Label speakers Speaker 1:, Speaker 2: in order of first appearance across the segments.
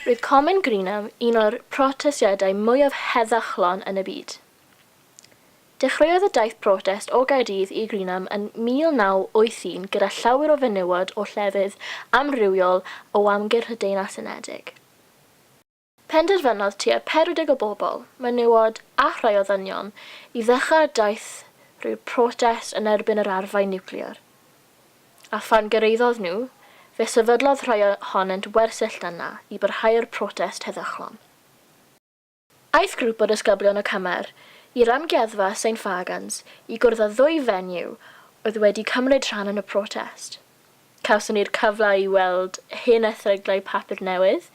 Speaker 1: Roedd Common Greenham un o'r protestiadau mwyaf heddychlon yn y byd. Dechreuodd y daith protest o Gaerdydd i Greenham yn 1981 gyda llawer o fenywod o llefydd amrywiol o amgylch y Deyrnas Unedig. Penderfynodd tua 40 o bobl, menywod a rhai o ddynion, i ddechrau daith rhyw protest yn erbyn yr arfau niwclear. A phan gyrraeddodd nhw, fe sefydlodd rhai ohonynt wersyll yna i barhau'r protest heddychlon. Aeth grŵp o disgyblion y Cymer i'r amgueddfa St Fagans i gwrdd â 2 fenyw oedd wedi cymryd rhan yn y protest. Cawson ni'r cyfle i weld hen erthyglau papur newydd,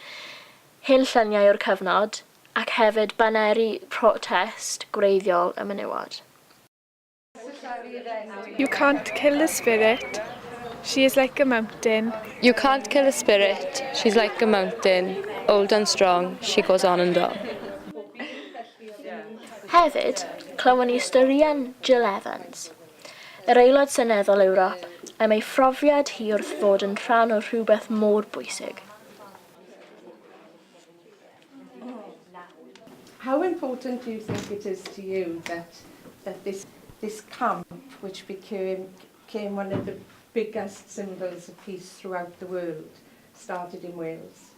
Speaker 1: hen lluniau o'r cyfnod, ac hefyd baneri protest gwreiddiol y menywod.
Speaker 2: You can't kill the spirit. She is like a mountain.
Speaker 3: You can't kill a spirit. She's like a mountain. Old and strong, she goes on and on.
Speaker 1: Hefyd, clywon ni straeon Jill Evans, yr aelod seneddol Ewrop, am ei phrofiad hi wrth fod yn rhan o rhywbeth mor bwysig.
Speaker 4: How important do you think it is to you that this camp, which became one of the biggest symbols of peace throughout the world, started in Wales?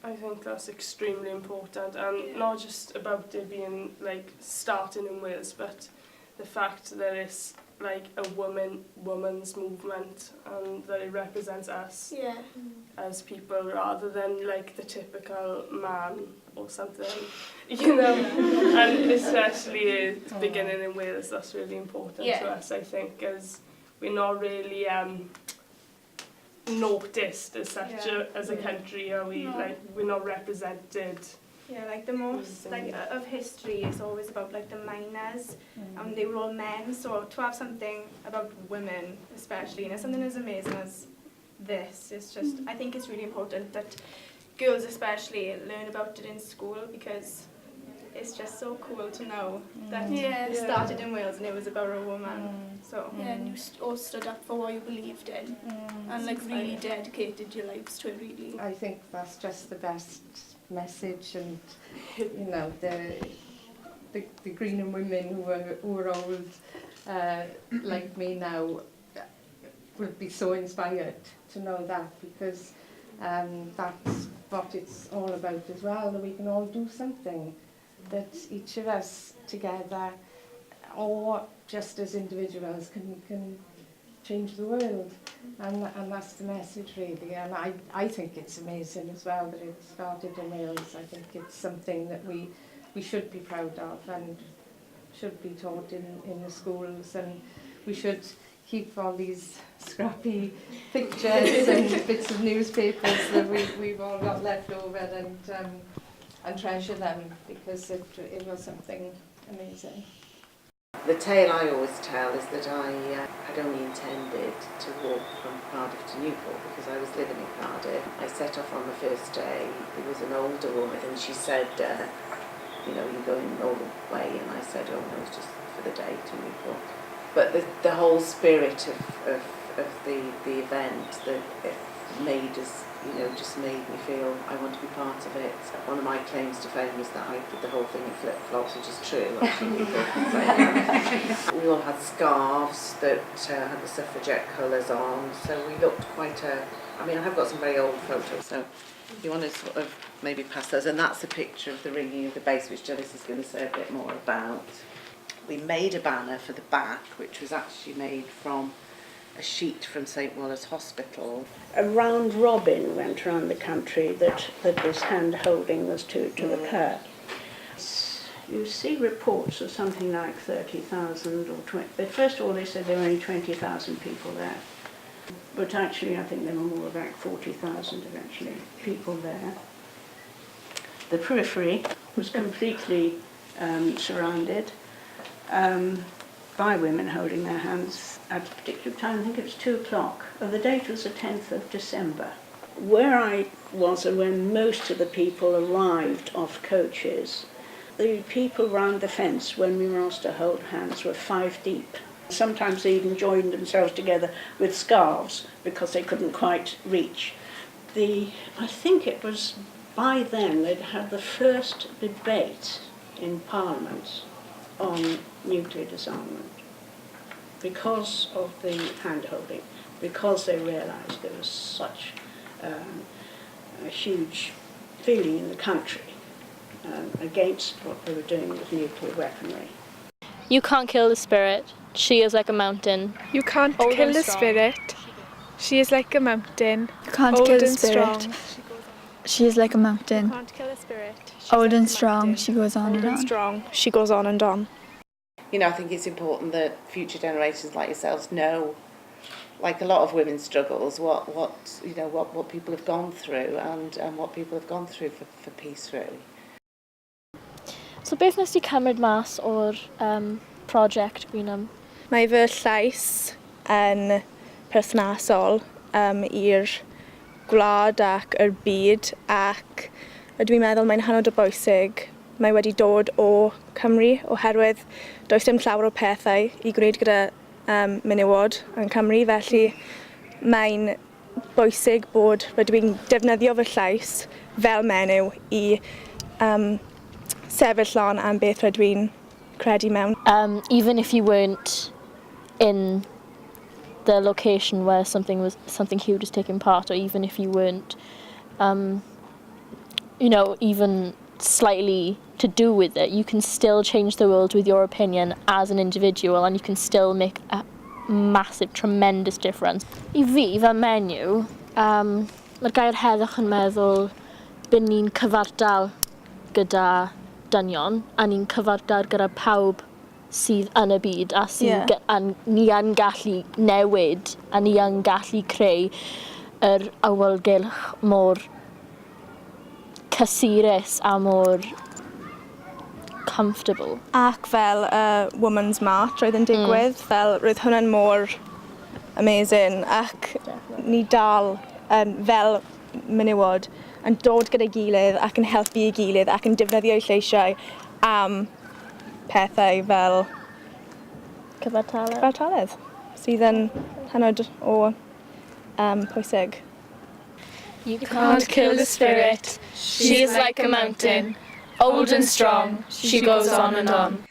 Speaker 2: I think that's extremely important, and not just about it being like starting in Wales, but the fact that it's like a woman's movement and that it represents us as people rather than like the typical man or something, you know. And especially beginning in Wales, that's really important to us, I think, as we're not really noticed as such as a country, are we? Like, we're not represented.
Speaker 5: Yeah, like the most like of history is always about like the miners, and they were all men. So to have something about women, especially, and something as amazing as this, is just I think it's really important that girls especially learn about it in school, because it's just so cool to know that it started in Wales and it was about a woman. So
Speaker 6: and you all stood up for what you believed in, and like really dedicated your lives to it. Really,
Speaker 4: I think that's just the best message, and you know the Greenham women who are old like me now will be so inspired to know that, because that's what it's all about as well, that we can all do something, that each of us together or just as individuals can change the world, and that's the message really. And I think it's amazing as well that it started in Wales. I think it's something that we should be proud of and should be taught in the schools, and we should keep all these scrappy pictures and bits of newspapers that we've all got left over, and treasure them, because it was something amazing.
Speaker 7: The tale I always tell is that I had only intended to walk from Cardiff to Newport because I was living in Cardiff. I set off on the first day. There was an older woman and she said, you know, you're going all the way, and I said, oh no, it's just for the day to Newport. But the whole spirit of the event, that it made us, you know, just made me feel I want to be part of it. One of my claims to fame was that I did the whole thing in flip-flops, which is true, actually. We all had scarves that had the suffragette colours on, so we looked quite I mean, I have got some very old photos, so if you want to sort of maybe pass those. And that's a picture of the ringing of the bass, which Janice is going to say a bit more about. We made a banner for the back, which was actually made from a sheet from St Waller's Hospital.
Speaker 8: A round robin went around the country that this hand holding was to occur. You see reports of something like 30,000 or 20, but first of all they said there were only 20,000 people there. But actually I think there were more, like 40,000 eventually people there. The periphery was completely surrounded by women holding their hands at a particular time. I think it was 2 o'clock. The date was the 10th of December. Where I was and when most of the people arrived off coaches, the people round the fence when we were asked to hold hands were 5 deep. Sometimes they even joined themselves together with scarves because they couldn't quite reach. I think it was by then they'd had the first debate in Parliament on nuclear disarmament because of the hand-holding, because they realised there was such a huge feeling in the country against what they were doing with nuclear weaponry.
Speaker 1: You can't kill the spirit. She is like a mountain.
Speaker 9: You can't
Speaker 1: Old
Speaker 9: kill
Speaker 1: and
Speaker 9: the
Speaker 1: strong.
Speaker 9: spirit. She is like a mountain.
Speaker 10: You can't
Speaker 9: Old
Speaker 10: kill the
Speaker 9: and
Speaker 10: spirit.
Speaker 9: strong.
Speaker 10: She is like a mountain.
Speaker 9: You can't kill the spirit. She's
Speaker 10: Old
Speaker 9: like
Speaker 10: and
Speaker 9: a
Speaker 10: strong,
Speaker 9: mountain.
Speaker 10: she goes on
Speaker 9: Old
Speaker 10: and
Speaker 9: and
Speaker 10: on.
Speaker 9: strong, she goes on and on.
Speaker 7: You know, I think it's important that future generations like yourselves know, like a lot of women's struggles, what people have gone through and what people have gone through for peace, really.
Speaker 1: So beth nes ti cymryd mas o'r prosiect Greenham?
Speaker 9: Mae fy llais yn perthnasol i'r gwlad ac yr byd ac dwi'n meddwl mae'n hynod o bwysig. Mae wedi dod o Cymru oherwydd does dim llawer o pethau i gwneud gyda menywod yn Cymru, felly mae'n bwysig bod rydw i'n defnyddio fy llais fel menyw i sefyll lan am beth rydw i'n credu mewn.
Speaker 1: Even if you weren't in the location where something huge was taking part, or even if you weren't, even slightly to do with it, you can still change the world with your opinion as an individual, and you can still make a massive, tremendous difference. I fi, fel menyw, mae'r gair heddwch yn meddwl bydd ni'n cyfartal gyda dynion, a ni'n cyfartal gyda pawb sydd yn y byd, a ni yn gallu newid, a ni yn gallu creu yr awyrgylch mor cysurus a mor comfortable.
Speaker 9: Ac fel y Women's March roedd yn digwydd, fel roedd hwnna'n mor amazing ac ni dal fel menywod yn dod gyda'i gilydd ac yn helpu ei gilydd ac yn defnyddio ei lleisiau am pethau fel cyfartaledd sydd yn hynod o pwysig.
Speaker 1: You can't kill the spirit. She is like a mountain. Old and strong, she goes on and on.